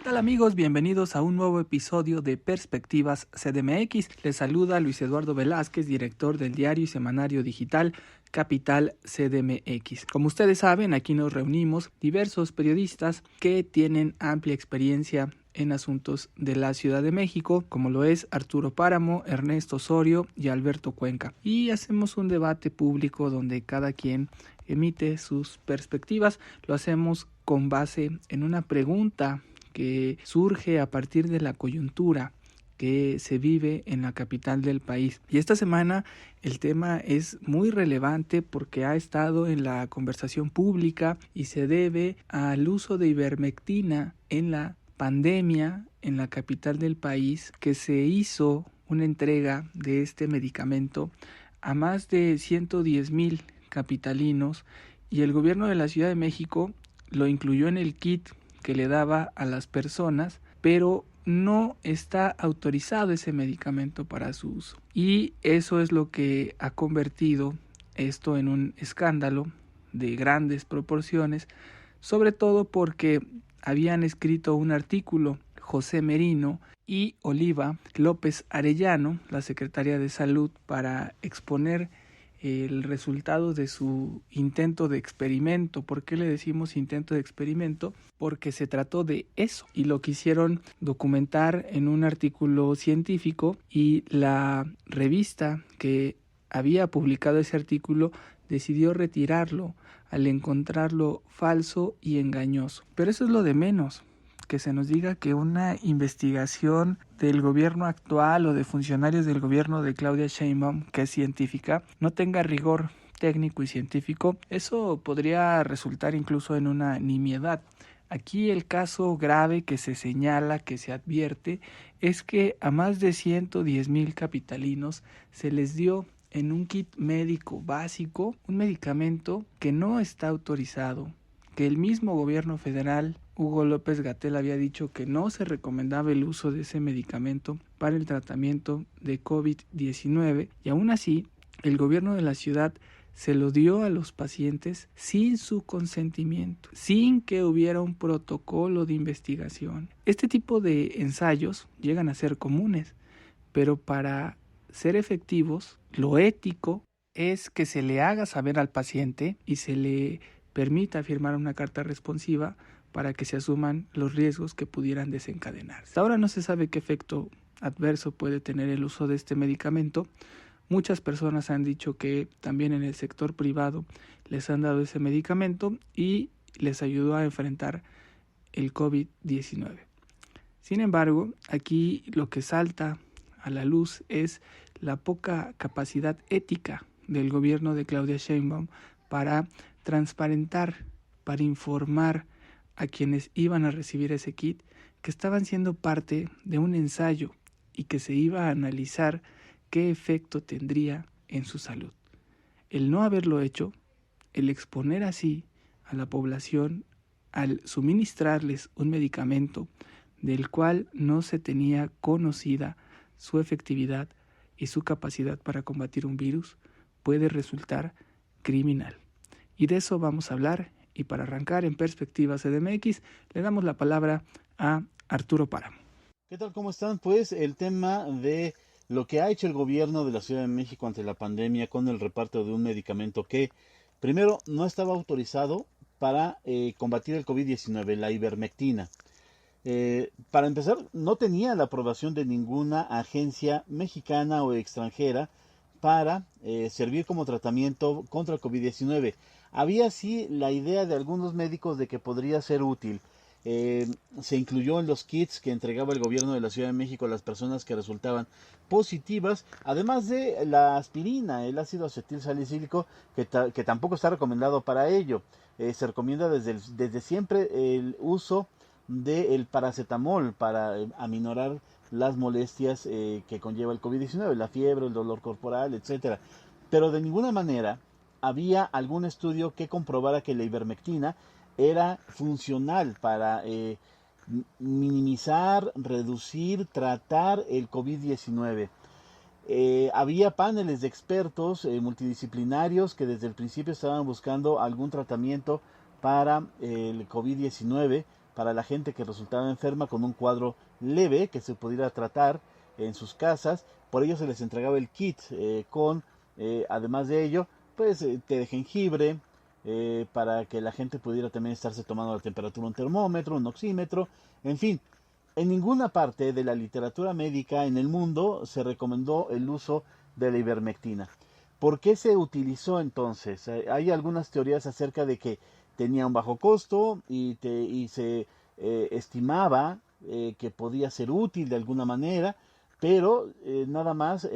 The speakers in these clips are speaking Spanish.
tal amigos? Bienvenidos a un nuevo episodio de Perspectivas CDMX. Les saluda Luis Eduardo Velázquez, director del diario y semanario digital Capital CDMX. Como ustedes saben, aquí nos reunimos diversos periodistas que tienen amplia experiencia en asuntos de la Ciudad de México, como lo es Arturo Páramo, Ernesto Osorio y Alberto Cuenca. Y hacemos un debate público donde cada quien emite sus perspectivas. Lo hacemos con base en una pregunta que surge a partir de la coyuntura que se vive en la capital del país. Y esta semana el tema es muy relevante porque ha estado en la conversación pública y se debe al uso de ivermectina en la pandemia en la capital del país, que se hizo una entrega de este medicamento a más de 110,000 capitalinos y el gobierno de la Ciudad de México lo incluyó en el kit que le daba a las personas, pero no está autorizado ese medicamento para su uso. Y eso es lo que ha convertido esto en un escándalo de grandes proporciones, sobre todo porque habían escrito un artículo José Merino y Oliva López Arellano, la secretaria de Salud, para exponer el resultado de su intento de experimento. ¿Por qué le decimos intento de experimento? Porque se trató de eso y lo quisieron documentar en un artículo científico, y la revista que había publicado ese artículo decidió retirarlo al encontrarlo falso y engañoso. Pero eso es lo de menos, que se nos diga que una investigación del gobierno actual o de funcionarios del gobierno de Claudia Sheinbaum, que es científica, no tenga rigor técnico y científico. Eso podría resultar incluso en una nimiedad. Aquí el caso grave que se señala, que se advierte, es que a más de 110,000 capitalinos se les dio en un kit médico básico un medicamento que no está autorizado, que el mismo gobierno federal, Hugo López-Gatell, había dicho que no se recomendaba el uso de ese medicamento para el tratamiento de COVID-19, y aún así el gobierno de la ciudad se lo dio a los pacientes sin su consentimiento, sin que hubiera un protocolo de investigación. Este tipo de ensayos llegan a ser comunes, pero para ser efectivos, lo ético es que se le haga saber al paciente y se le permita firmar una carta responsiva para que se asuman los riesgos que pudieran desencadenarse. Hasta ahora no se sabe qué efecto adverso puede tener el uso de este medicamento. Muchas personas han dicho que también en el sector privado les han dado ese medicamento y les ayudó a enfrentar el COVID-19. Sin embargo, aquí lo que salta a la luz es la poca capacidad ética del gobierno de Claudia Sheinbaum para transparentar, para informar a quienes iban a recibir ese kit que estaban siendo parte de un ensayo y que se iba a analizar qué efecto tendría en su salud. El no haberlo hecho, el exponer así a la población al suministrarles un medicamento del cual no se tenía conocida su efectividad y su capacidad para combatir un virus, puede resultar criminal. Y de eso vamos a hablar, y para arrancar en Perspectivas CDMX le damos la palabra a Arturo Páramo. ¿Qué tal? ¿Cómo están? Pues el tema de lo que ha hecho el gobierno de la Ciudad de México ante la pandemia con el reparto de un medicamento que primero no estaba autorizado para combatir el COVID-19, la ivermectina. Para empezar, no tenía la aprobación de ninguna agencia mexicana o extranjera para servir como tratamiento contra el COVID-19. Había sí la idea de algunos médicos de que podría ser útil. Se incluyó en los kits que entregaba el gobierno de la Ciudad de México a las personas que resultaban positivas, además de la aspirina, el ácido acetilsalicílico, que tampoco está recomendado para ello. Se recomienda desde siempre el uso del paracetamol para aminorar las molestias que conlleva el COVID-19, la fiebre, el dolor corporal, etcétera. Pero de ninguna manera había algún estudio que comprobara que la ivermectina era funcional para minimizar, reducir, tratar el COVID-19. Había paneles de expertos multidisciplinarios que desde el principio estaban buscando algún tratamiento para el COVID-19, para la gente que resultaba enferma con un cuadro leve que se pudiera tratar en sus casas. Por ello se les entregaba el kit además de ello, pues té de jengibre, para que la gente pudiera también estarse tomando la temperatura, un termómetro, un oxímetro, en fin. En ninguna parte de la literatura médica en el mundo se recomendó el uso de la ivermectina. ¿Por qué se utilizó entonces? Hay algunas teorías acerca de que tenía un bajo costo y se estimaba que podía ser útil de alguna manera, pero nada más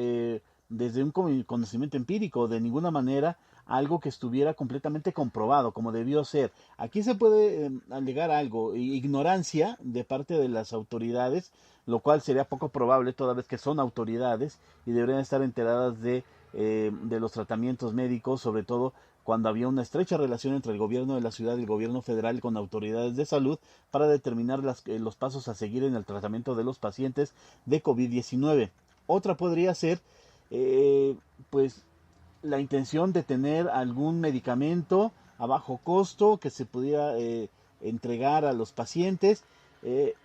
desde un conocimiento empírico, de ninguna manera algo que estuviera completamente comprobado como debió ser. Aquí se puede alegar algo, ignorancia de parte de las autoridades, lo cual sería poco probable toda vez que son autoridades y deberían estar enteradas de los tratamientos médicos, sobre todo cuando había una estrecha relación entre el gobierno de la ciudad y el gobierno federal con autoridades de salud para determinar los pasos a seguir en el tratamiento de los pacientes de COVID-19. Otra podría ser, pues, la intención de tener algún medicamento a bajo costo que se pudiera entregar a los pacientes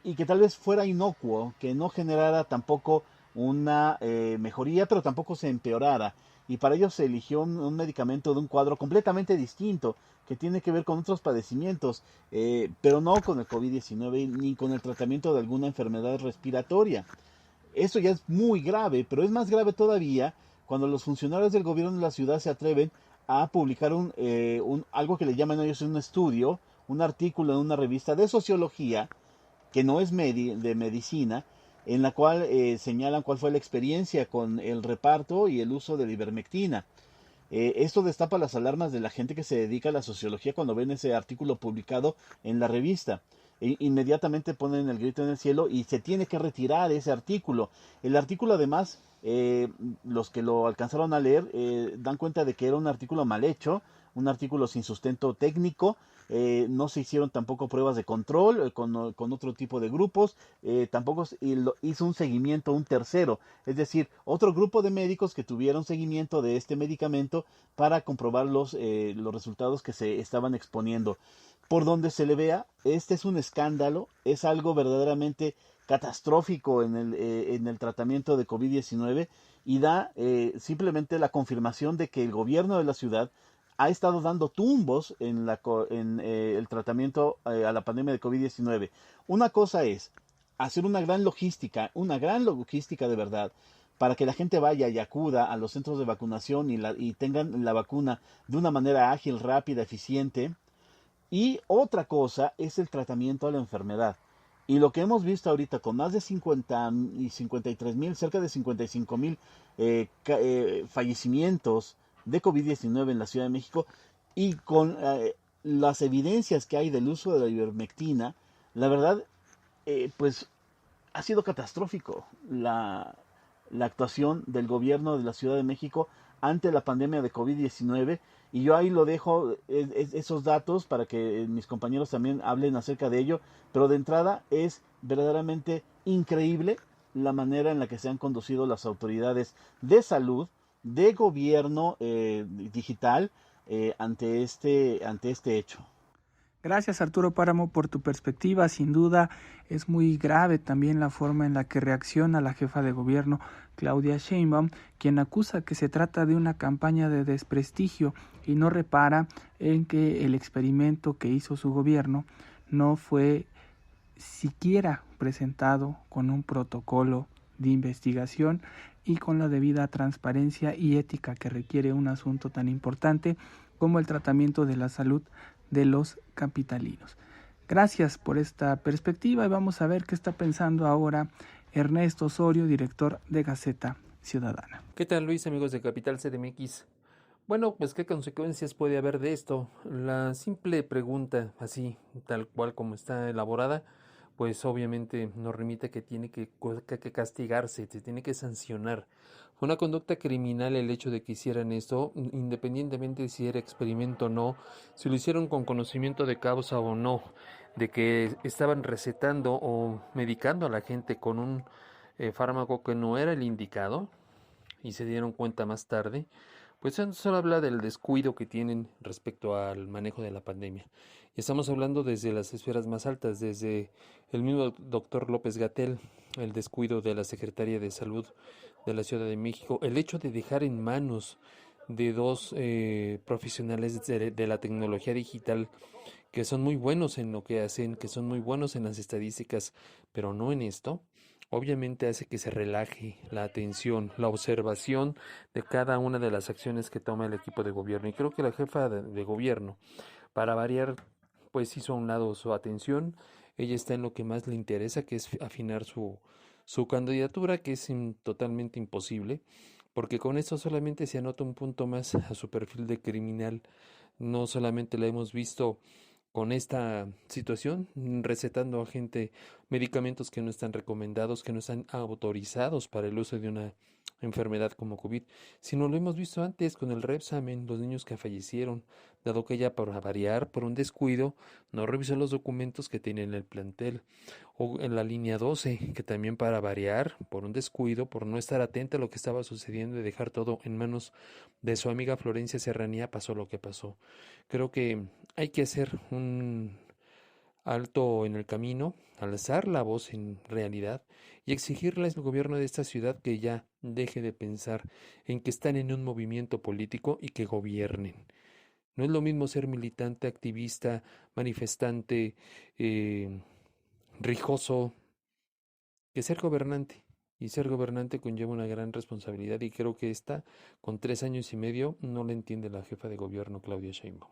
y que tal vez fuera inocuo, que no generara tampoco una mejoría, pero tampoco se empeorara. Y para ello se eligió un medicamento de un cuadro completamente distinto, que tiene que ver con otros padecimientos, pero no con el COVID-19 ni con el tratamiento de alguna enfermedad respiratoria. Eso ya es muy grave, pero es más grave todavía cuando los funcionarios del gobierno de la ciudad se atreven a publicar algo que le llaman ellos un estudio, un artículo en una revista de sociología, que no es de medicina, en la cual señalan cuál fue la experiencia con el reparto y el uso de la ivermectina. Esto destapa las alarmas de la gente que se dedica a la sociología cuando ven ese artículo publicado en la revista. Inmediatamente ponen el grito en el cielo y se tiene que retirar ese artículo. El artículo además, los que lo alcanzaron a leer dan cuenta de que era un artículo mal hecho, un artículo sin sustento técnico. No se hicieron tampoco pruebas de control con otro tipo de grupos, tampoco hizo un seguimiento un tercero, es decir, otro grupo de médicos que tuvieron seguimiento de este medicamento para comprobar los resultados que se estaban exponiendo. Por donde se le vea, este es un escándalo, es algo verdaderamente catastrófico en el tratamiento de COVID-19 y da simplemente la confirmación de que el gobierno de la ciudad ha estado dando tumbos en el tratamiento a la pandemia de COVID-19. Una cosa es hacer una gran logística de verdad, para que la gente vaya y acuda a los centros de vacunación y tengan la vacuna de una manera ágil, rápida, eficiente. Y otra cosa es el tratamiento a la enfermedad. Y lo que hemos visto ahorita con más de 50 y 53 mil, cerca de 55 mil fallecimientos de COVID-19 en la Ciudad de México y con las evidencias que hay del uso de la ivermectina, la verdad, pues ha sido catastrófico la actuación del gobierno de la Ciudad de México ante la pandemia de COVID-19 y yo ahí lo dejo esos datos para que mis compañeros también hablen acerca de ello, pero de entrada es verdaderamente increíble la manera en la que se han conducido las autoridades de salud, de gobierno digital ante este hecho. Gracias Arturo Páramo por tu perspectiva. Sin duda es muy grave también la forma en la que reacciona la jefa de gobierno Claudia Sheinbaum, quien acusa que se trata de una campaña de desprestigio y no repara en que el experimento que hizo su gobierno no fue siquiera presentado con un protocolo de investigación y con la debida transparencia y ética que requiere un asunto tan importante como el tratamiento de la salud de los capitalinos. Gracias por esta perspectiva y vamos a ver qué está pensando ahora Ernesto Osorio, director de Gaceta Ciudadana. ¿Qué tal, Luis, amigos de Capital CDMX? Bueno, pues qué consecuencias puede haber de esto. La simple pregunta, así, tal cual como está elaborada, pues obviamente nos remite que tiene que castigarse, se tiene que sancionar. Fue una conducta criminal el hecho de que hicieran esto, independientemente de si era experimento o no, si lo hicieron con conocimiento de causa o no, de que estaban recetando o medicando a la gente con un fármaco que no era el indicado y se dieron cuenta más tarde, Pues solo habla del descuido que tienen respecto al manejo de la pandemia. Y estamos hablando desde las esferas más altas, desde el mismo doctor López-Gatell, el descuido de la Secretaría de Salud de la Ciudad de México, el hecho de dejar en manos de dos profesionales de la tecnología digital que son muy buenos en lo que hacen, que son muy buenos en las estadísticas, pero no en esto. Obviamente hace que se relaje la atención, la observación de cada una de las acciones que toma el equipo de gobierno. Y creo que la jefa de gobierno, para variar, pues hizo a un lado su atención. Ella está en lo que más le interesa, que es afinar su candidatura, que es totalmente imposible, porque con esto solamente se anota un punto más a su perfil de criminal. No solamente la hemos visto con esta situación, recetando a gente medicamentos que no están recomendados, que no están autorizados para el uso de una enfermedad como COVID, sino lo hemos visto antes con el Repsamen, los niños que fallecieron, dado que ella, para variar, por un descuido, no revisó los documentos que tenía en el plantel, o en la línea 12, que también, para variar, por un descuido, por no estar atenta a lo que estaba sucediendo y dejar todo en manos de su amiga Florencia Serranía, pasó lo que pasó. Creo que hay que hacer un alto en el camino, alzar la voz en realidad y exigirle al gobierno de esta ciudad que ya deje de pensar en que están en un movimiento político y que gobiernen. No es lo mismo ser militante, activista, manifestante, rijoso, que ser gobernante. Y ser gobernante conlleva una gran responsabilidad, y creo que esta, con 3 años y medio, no la entiende la jefa de gobierno, Claudia Sheinbaum.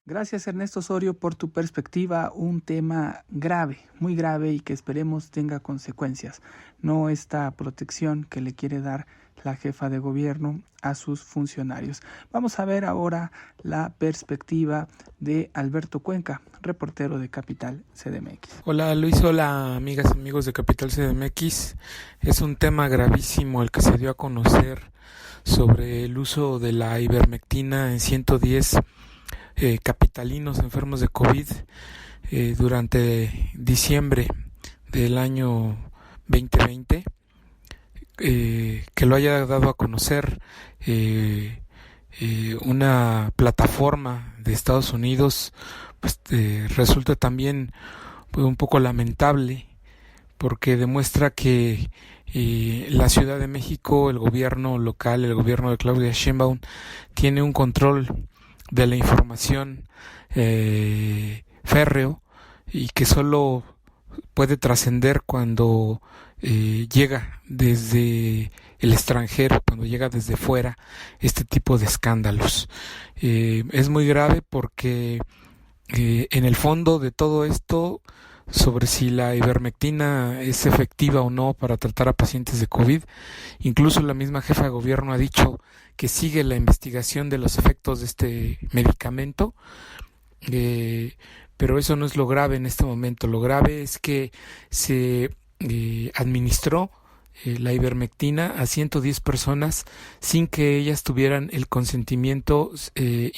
Gracias, Ernesto Osorio, por tu perspectiva. Un tema grave, muy grave, y que esperemos tenga consecuencias. No esta protección que le quiere dar la jefa de gobierno a sus funcionarios. Vamos a ver ahora la perspectiva de Alberto Cuenca, reportero de Capital CDMX. Hola Luis, hola amigas y amigos de Capital CDMX. Es un tema gravísimo el que se dio a conocer sobre el uso de la ivermectina en 110 capitalinos enfermos de COVID durante diciembre del año 2020. Que lo haya dado a conocer una plataforma de Estados Unidos, pues resulta también pues, un poco lamentable, porque demuestra que la Ciudad de México, el gobierno local, el gobierno de Claudia Sheinbaum, tiene un control de la información férreo, y que solo puede trascender cuando llega desde el extranjero, cuando llega desde fuera este tipo de escándalos. Es muy grave porque en el fondo de todo esto, sobre si la ivermectina es efectiva o no para tratar a pacientes de COVID, incluso la misma jefa de gobierno ha dicho que sigue la investigación de los efectos de este medicamento, pero eso no es lo grave en este momento. Lo grave es que se administró la ivermectina a 110 personas sin que ellas tuvieran el consentimiento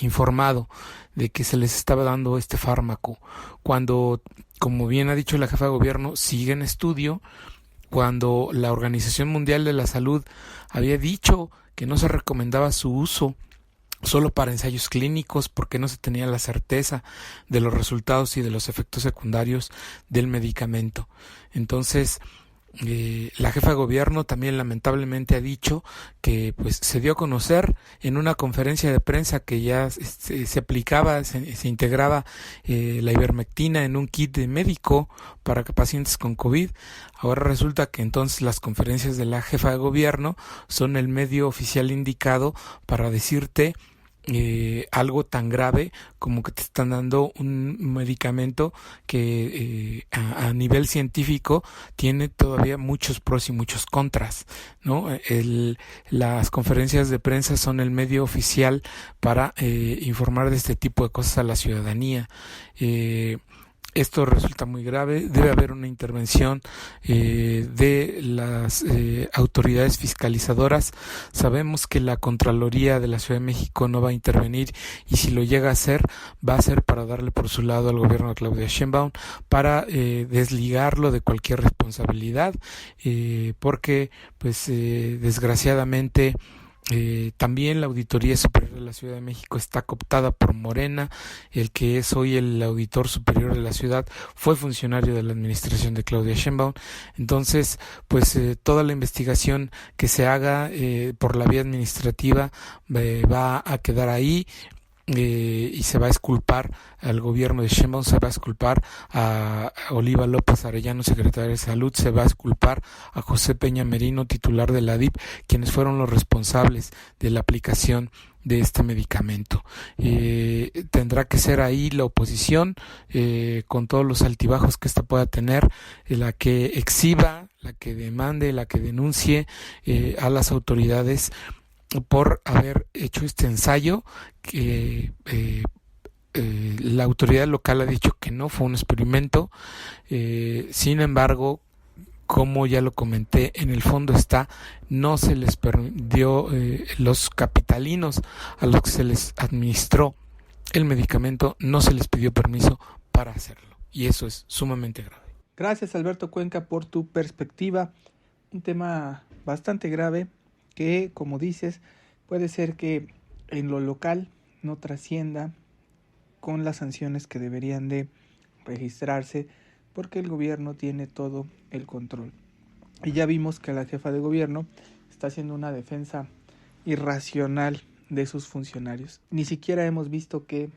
informado de que se les estaba dando este fármaco, cuando, como bien ha dicho la jefa de gobierno, sigue en estudio, cuando la Organización Mundial de la Salud había dicho que no se recomendaba su uso solo para ensayos clínicos, porque no se tenía la certeza de los resultados y de los efectos secundarios del medicamento. Entonces, la jefa de gobierno también lamentablemente ha dicho que pues se dio a conocer en una conferencia de prensa que ya se aplicaba, se integraba la ivermectina en un kit de médico para pacientes con COVID. Ahora resulta que entonces las conferencias de la jefa de gobierno son el medio oficial indicado para decirte algo tan grave como que te están dando un medicamento que a nivel científico tiene todavía muchos pros y muchos contras, ¿no? Las conferencias de prensa son el medio oficial para informar de este tipo de cosas a la ciudadanía. Esto resulta muy grave. Debe haber una intervención de las autoridades fiscalizadoras. Sabemos que la Contraloría de la Ciudad de México no va a intervenir, y si lo llega a hacer, va a ser para darle por su lado al gobierno de Claudia Sheinbaum, para desligarlo de cualquier responsabilidad, porque pues desgraciadamente También la Auditoría Superior de la Ciudad de México está cooptada por Morena. El que es hoy el auditor superior de la ciudad fue funcionario de la administración de Claudia Sheinbaum. Entonces, pues toda la investigación que se haga por la vía administrativa va a quedar ahí. Y se va a exculpar al gobierno de Sheinbaum, se va a exculpar a Oliva López Arellano, secretaria de Salud, se va a exculpar a José Peña Merino, titular de la DIP, quienes fueron los responsables de la aplicación de este medicamento. Tendrá que ser ahí la oposición, con todos los altibajos que ésta pueda tener, la que exhiba, la que demande, la que denuncie a las autoridades por haber hecho este ensayo que la autoridad local ha dicho que no fue un experimento. Sin embargo, como ya lo comenté, en el fondo está, no se les permitió los capitalinos a los que se les administró el medicamento, no se les pidió permiso para hacerlo, y eso es sumamente grave. Gracias, Alberto Cuenca, por tu perspectiva. Un tema bastante grave que, como dices, puede ser que en lo local no trascienda con las sanciones que deberían de registrarse, porque el gobierno tiene todo el control. Y ya vimos que la jefa de gobierno está haciendo una defensa irracional de sus funcionarios. Ni siquiera hemos visto que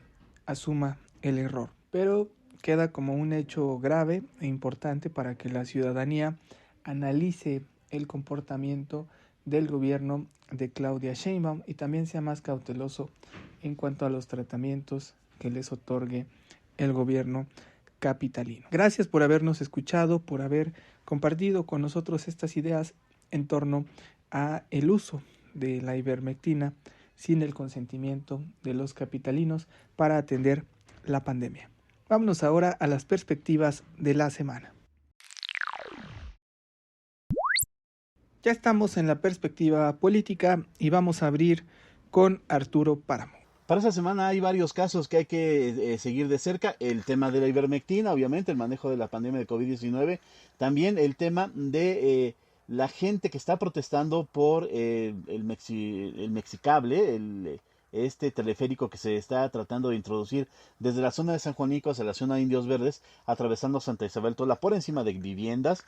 asuma el error, pero queda como un hecho grave e importante para que la ciudadanía analice el comportamiento del gobierno de Claudia Sheinbaum y también sea más cauteloso en cuanto a los tratamientos que les otorgue el gobierno capitalino. Gracias por habernos escuchado, por haber compartido con nosotros estas ideas en torno a el uso de la ivermectina sin el consentimiento de los capitalinos para atender la pandemia. Vámonos ahora a las perspectivas de la semana. Ya estamos en la perspectiva política y vamos a abrir con Arturo Páramo. Para esta semana hay varios casos que hay que seguir de cerca. El tema de la ivermectina, obviamente, el manejo de la pandemia de COVID-19. También el tema de la gente que está protestando por el Mexicable, este teleférico que se está tratando de introducir desde la zona de San Juanico hacia la zona de Indios Verdes, atravesando Santa Isabel Tola por encima de viviendas,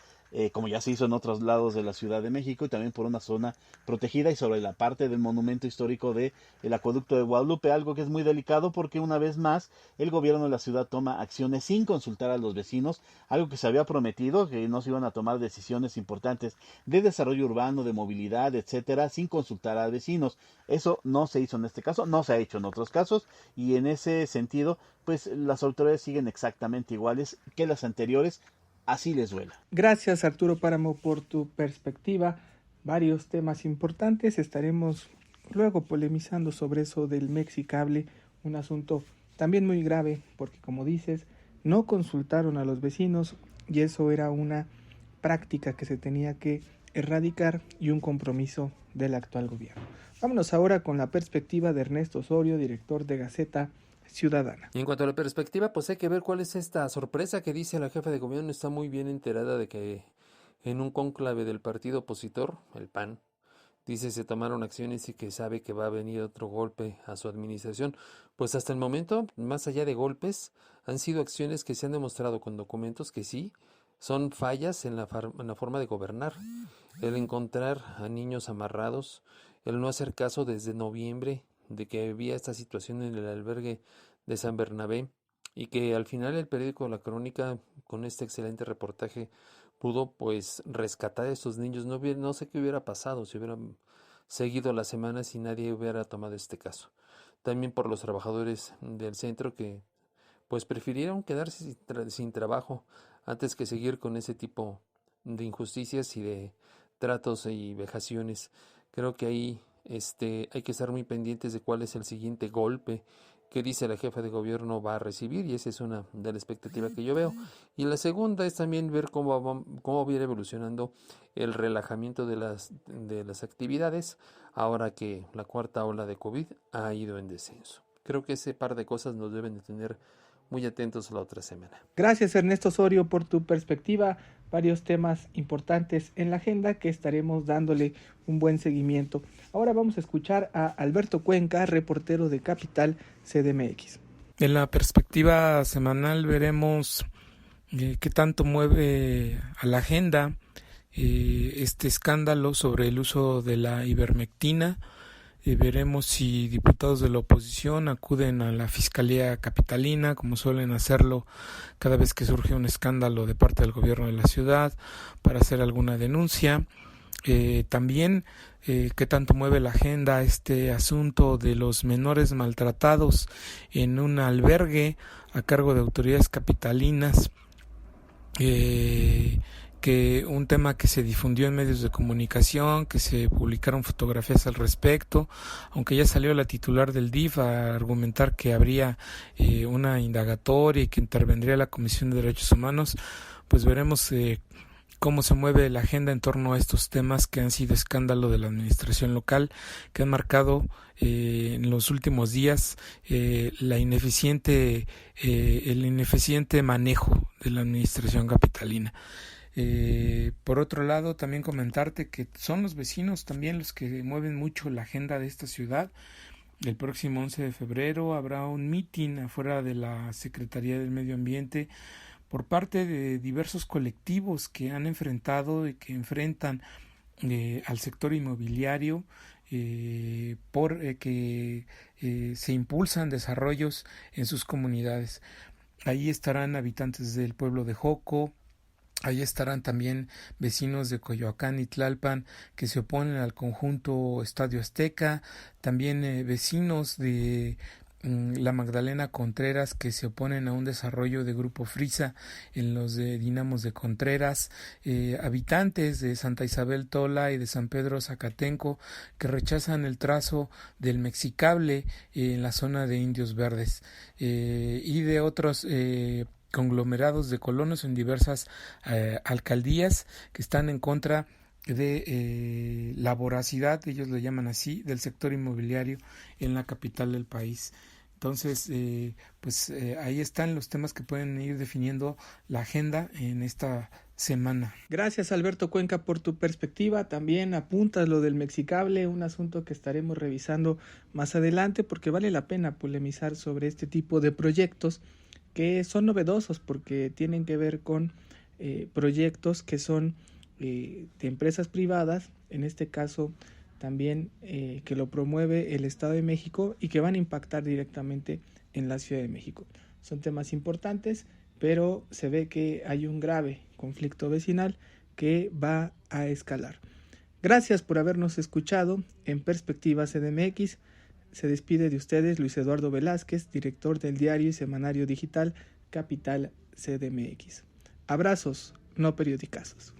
como ya se hizo en otros lados de la Ciudad de México, y también por una zona protegida y sobre la parte del monumento histórico de el acueducto de Guadalupe, algo que es muy delicado porque una vez más el gobierno de la ciudad toma acciones sin consultar a los vecinos, algo que se había prometido, que no se iban a tomar decisiones importantes de desarrollo urbano, de movilidad, etcétera, sin consultar a vecinos. Eso no se hizo en este caso, no se ha hecho en otros casos, y en ese sentido, pues las autoridades siguen exactamente iguales que las anteriores, así les duela. Gracias, Arturo Páramo, por tu perspectiva. Varios temas importantes, estaremos luego polemizando sobre eso del Mexicable, un asunto también muy grave, porque como dices, no consultaron a los vecinos y eso era una práctica que se tenía que erradicar y un compromiso del actual gobierno. Vámonos ahora con la perspectiva de Ernesto Osorio, director de Gaceta Ciudadana. Y en cuanto a la perspectiva, pues hay que ver cuál es esta sorpresa que dice la jefa de gobierno. Está muy bien enterada de que en un cónclave del partido opositor, el PAN, dice se tomaron acciones y que sabe que va a venir otro golpe a su administración. Pues hasta el momento, más allá de golpes, han sido acciones que se han demostrado con documentos que sí son fallas en la forma de gobernar. El encontrar a niños amarrados, el no hacer caso desde noviembre de que había esta situación en el albergue de San Bernabé y que al final el periódico La Crónica, con este excelente reportaje, pudo pues rescatar a estos niños. No sé qué hubiera pasado si hubieran seguido las semanas y nadie hubiera tomado este caso. También por los trabajadores del centro que pues prefirieron quedarse sin trabajo antes que seguir con ese tipo de injusticias y de tratos y vejaciones. Creo que ahí hay que estar muy pendientes de cuál es el siguiente golpe que dice la jefa de gobierno va a recibir, y esa es una de las expectativas que yo veo. Y la segunda es también ver cómo va a ir evolucionando el relajamiento de las actividades ahora que la cuarta ola de COVID ha ido en descenso. Creo que ese par de cosas nos deben de tener muy atentos a la otra semana. Gracias, Ernesto Osorio, por tu perspectiva. Varios temas importantes en la agenda que estaremos dándole un buen seguimiento. Ahora vamos a escuchar a Alberto Cuenca, reportero de Capital CDMX. En la perspectiva semanal veremos qué tanto mueve a la agenda este escándalo sobre el uso de la ivermectina. Veremos si diputados de la oposición acuden a la Fiscalía Capitalina, como suelen hacerlo cada vez que surge un escándalo de parte del gobierno de la ciudad, para hacer alguna denuncia. También qué tanto mueve la agenda este asunto de los menores maltratados en un albergue a cargo de autoridades capitalinas, que un tema que se difundió en medios de comunicación, que se publicaron fotografías al respecto, aunque ya salió la titular del DIF a argumentar que habría una indagatoria y que intervendría la Comisión de Derechos Humanos. Pues veremos cómo se mueve la agenda en torno a estos temas que han sido escándalo de la administración local, que han marcado en los últimos días el ineficiente manejo de la administración capitalina. Por otro lado, también comentarte que son los vecinos también los que mueven mucho la agenda de esta ciudad. El próximo 11 de febrero habrá un mitin afuera de la Secretaría del Medio Ambiente por parte de diversos colectivos que han enfrentado y que enfrentan al sector inmobiliario, que se impulsan desarrollos en sus comunidades. Ahí estarán habitantes del pueblo de Joco. Ahí estarán también vecinos de Coyoacán y Tlalpan que se oponen al conjunto Estadio Azteca, también vecinos de la Magdalena Contreras que se oponen a un desarrollo de Grupo Frisa en los de Dinamos de Contreras, habitantes de Santa Isabel Tola y de San Pedro Zacatenco que rechazan el trazo del Mexicable en la zona de Indios Verdes, y de otros conglomerados de colonos en diversas alcaldías que están en contra de la voracidad, ellos lo llaman así, del sector inmobiliario en la capital del país. Entonces, ahí están los temas que pueden ir definiendo la agenda en esta semana. Gracias, Alberto Cuenca, por tu perspectiva. También apuntas lo del Mexicable, un asunto que estaremos revisando más adelante porque vale la pena polemizar sobre este tipo de proyectos que son novedosos porque tienen que ver con proyectos que son de empresas privadas, en este caso también que lo promueve el Estado de México y que van a impactar directamente en la Ciudad de México. Son temas importantes, pero se ve que hay un grave conflicto vecinal que va a escalar. Gracias por habernos escuchado en Perspectiva CDMX. Se despide de ustedes Luis Eduardo Velázquez, director del diario y semanario digital Capital CDMX. Abrazos, no periodicazos.